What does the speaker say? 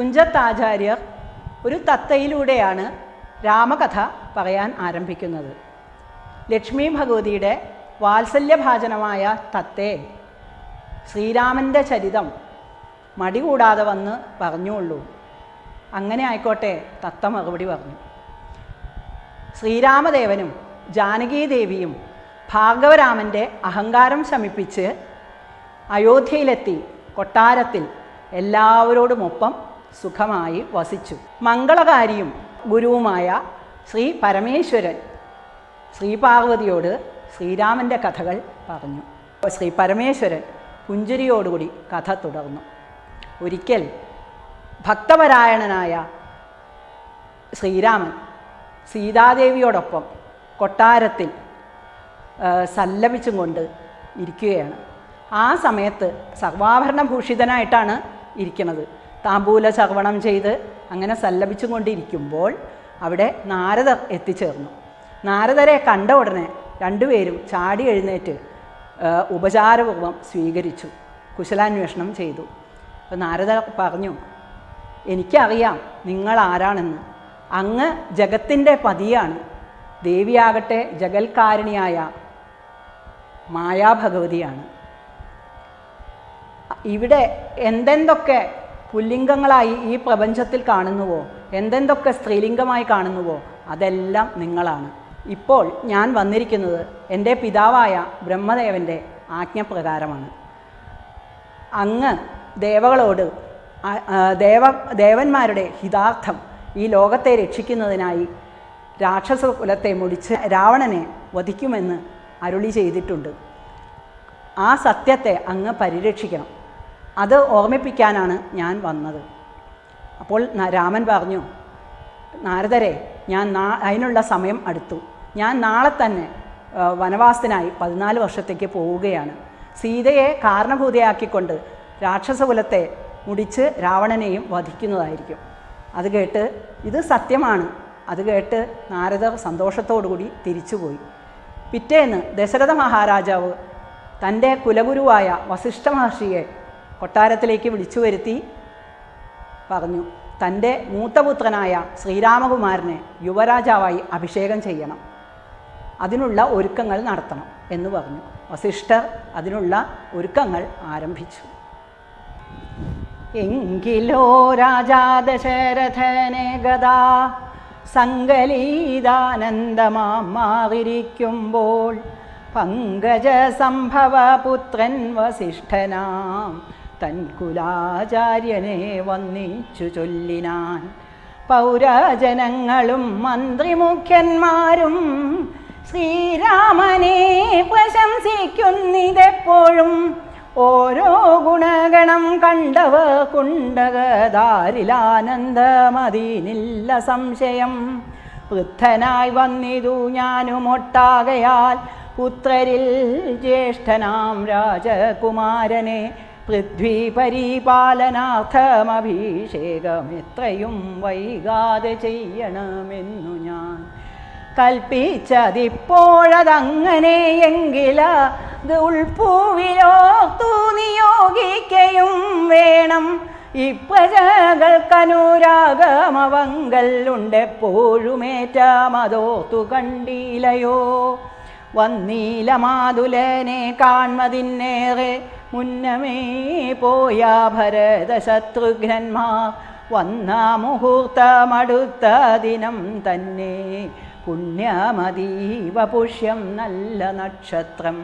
തുഞ്ചത്താചാര്യർ ഒരു തത്തയിലൂടെയാണ് രാമകഥ പറയാൻ ആരംഭിക്കുന്നത്. ലക്ഷ്മി ഭഗവതിയുടെ വാത്സല്യഭാജനമായ തത്തയെ ശ്രീരാമൻ്റെ ചരിതം മടി കൂടാതെ വന്ന് പറഞ്ഞുള്ളൂ. അങ്ങനെ ആയിക്കോട്ടെ, തത്ത മറുപടി പറഞ്ഞു. ശ്രീരാമദേവനും ജാനകീദേവിയും ഭാർഗവരാമൻ്റെ അഹങ്കാരം ശമിപ്പിച്ച് അയോധ്യയിലെത്തി കൊട്ടാരത്തിൽ എല്ലാവരോടുമൊപ്പം സുഖമായി വസിച്ചു. മംഗളകാരിയും ഗുരുവുമായ ശ്രീ പരമേശ്വരൻ ശ്രീ പാർവതിയോട് ശ്രീരാമൻ്റെ കഥകൾ പറഞ്ഞു. ശ്രീ പരമേശ്വരൻ പുഞ്ചിരിയോടുകൂടി കഥ തുടർന്നു. ഒരിക്കൽ ഭക്തപരായണനായ ശ്രീരാമൻ സീതാദേവിയോടൊപ്പം കൊട്ടാരത്തിൽ സല്ലപിച്ചും കൊണ്ട് ഇരിക്കുകയാണ്. ആ സമയത്ത് സർവാഭരണഭൂഷിതനായിട്ടാണ് ഇരിക്കുന്നത്. താമ്പൂല ചർവണം ചെയ്ത് അങ്ങനെ സല്ലപിച്ചും കൊണ്ടിരിക്കുമ്പോൾ അവിടെ നാരദർ എത്തിച്ചേർന്നു. നാരദരെ കണ്ട ഉടനെ രണ്ടുപേരും ചാടി എഴുന്നേറ്റ് ഉപചാരപൂർവ്വം സ്വീകരിച്ചു, കുശലാന്വേഷണം ചെയ്തു. അപ്പോൾ നാരദർ പറഞ്ഞു, എനിക്കറിയാം നിങ്ങൾ ആരാണെന്ന്. അങ്ങ് ജഗത്തിൻ്റെ പതിയാണ്. ദേവിയാകട്ടെ ജഗൽക്കാരിണിയായ മായാഭഗവതിയാണ്. ഇവിടെ എന്തെന്തൊക്കെ പുല്ലിംഗങ്ങളായി ഈ പ്രപഞ്ചത്തിൽ കാണുന്നുവോ, എന്തെന്തൊക്കെ സ്ത്രീലിംഗമായി കാണുന്നുവോ, അതെല്ലാം നിങ്ങളാണ്. ഇപ്പോൾ ഞാൻ വന്നിരിക്കുന്നത് എൻ്റെ പിതാവായ ബ്രഹ്മദേവൻ്റെ ആജ്ഞപ്രകാരമാണ്. അങ്ങ് ദേവകളോട് ദേവന്മാരുടെ ഹിതാർത്ഥം ഈ ലോകത്തെ രക്ഷിക്കുന്നതിനായി രാക്ഷസ കുലത്തെ മുടിച്ച് രാവണനെ വധിക്കുമെന്ന് അരുളി ചെയ്തിട്ടുണ്ട്. ആ സത്യത്തെ അങ്ങ് പരിരക്ഷിക്കണം. അത് ഓർമ്മിപ്പിക്കാനാണ് ഞാൻ വന്നത്. അപ്പോൾ രാമൻ പറഞ്ഞു, നാരദരെ, ഞാൻ അതിനുള്ള സമയം അടുത്തു. ഞാൻ നാളെ തന്നെ വനവാസത്തിനായി 14 വർഷത്തേക്ക് പോവുകയാണ്. സീതയെ കാരണഭൂതയാക്കിക്കൊണ്ട് രാക്ഷസകുലത്തെ മുടിച്ച് രാവണനെയും വധിക്കുന്നതായിരിക്കും. അത് കേട്ട്, ഇത് സത്യമാണ്. അത് കേട്ട് നാരദർ സന്തോഷത്തോടുകൂടി തിരിച്ചുപോയി. പിറ്റേന്ന് ദശരഥ മഹാരാജാവ് തൻ്റെ കുലഗുരുവായ വസിഷ്ഠ മഹർഷിയെ കൊട്ടാരത്തിലേക്ക് വിളിച്ചു വരുത്തി പറഞ്ഞു, തൻ്റെ മൂത്തപുത്രനായ ശ്രീരാമകുമാരനെ യുവരാജാവായി അഭിഷേകം ചെയ്യണം, അതിനുള്ള ഒരുക്കങ്ങൾ നടത്തണം എന്ന് പറഞ്ഞു. വസിഷ്ഠർ അതിനുള്ള ഒരുക്കങ്ങൾ ആരംഭിച്ചു. എങ്കിലോ രാജാ ദശരഥനെ ഗദാ സങ്കലീതാനന്ദമാം മാറിയിരിക്കുമ്പോൾ പങ്കജ സംഭവ പുത്രൻ വസിഷ്ഠനാം തൻ കുലാചാര്യനെ വന്നിച്ചു ചൊല്ലിനാൻ. പൗരജനങ്ങളും മന്ത്രിമുഖ്യന്മാരും ശ്രീരാമനെ പ്രശംസിക്കുന്നിതെപ്പോഴും. ഓരോ ഗുണഗണം കണ്ടവർ കുണ്ടകതാരിലാനന്ദമതീനില്ല സംശയം. വൃദ്ധനായി വന്നിതു ഞാനുമൊട്ടാകയാൽ പുത്രരിൽ ജ്യേഷ്ഠനാം രാജകുമാരനെ പൃഥ്വി പരിപാലനാർത്ഥമഭിഷേകം എത്രയും വൈകാതെ ചെയ്യണമെന്നു ഞാൻ കൽപ്പിച്ചതിപ്പോഴതങ്ങനെയെങ്കിലത് ഉൾപ്പൂവിലോർത്തു നിയോഗിക്കയും വേണം. ഇപ്രജകൾക്കനുരാഗമവങ്കലുണ്ടെപ്പോഴുമേറ്റമതോർത്തു കണ്ടിലയോ. വന്നീല മാതുലനെ കാൺമതിന്നേറെ മുന്നമേ പോയ ഭരതശത്രുഘ്നന്മാർ വന്ന മുഹൂർത്തമടുത്ത ദിനം തന്നെ. പുണ്യമതീവ പുഷ്യം നല്ല നക്ഷത്രം